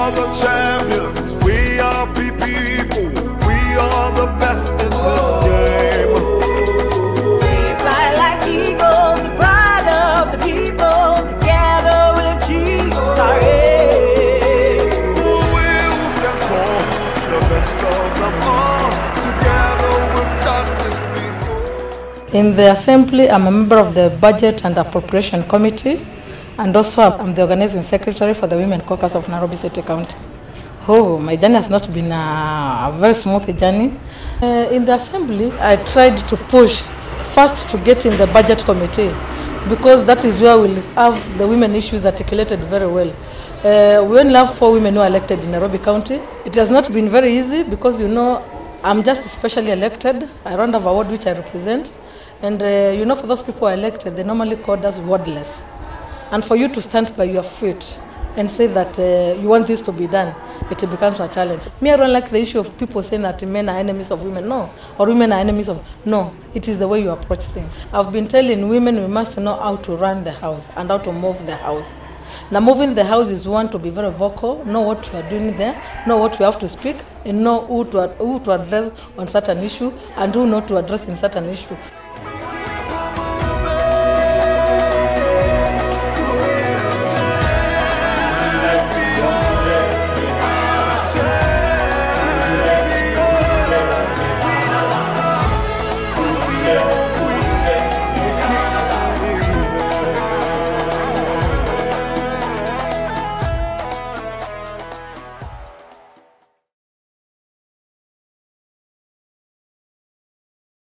are the champions, we are people, we are the best in this game. We fly like eagles, the pride of the people, together we'll achieve our aim. We will stand tall, the best of them all, together we've done this before. In the Assembly, I'm a member of the Budget and Appropriation Committee, and also I'm the Organizing Secretary for the Women Caucus of Nairobi City County. Oh, my journey has not been a very smooth journey. In the Assembly, I tried to push first to get in the Budget Committee, because that is where we'll have the women issues articulated very well. We only have 4 women who are elected in Nairobi County. It has not been very easy because, you know, I'm just specially elected. I don't have a ward which I represent. And, you know, for those people who are elected, they normally call us wordless. And for you to stand by your feet and say that you want this to be done, it becomes a challenge. Me, I don't like the issue of people saying that men are enemies of women. No. Or women are enemies of... No. It is the way you approach things. I've been telling women we must know how to run the house and how to move the house. Now, moving the house is one, to be very vocal, know what you are doing there, know what you have to speak, and know who to address on certain issue and who not to address in certain issue.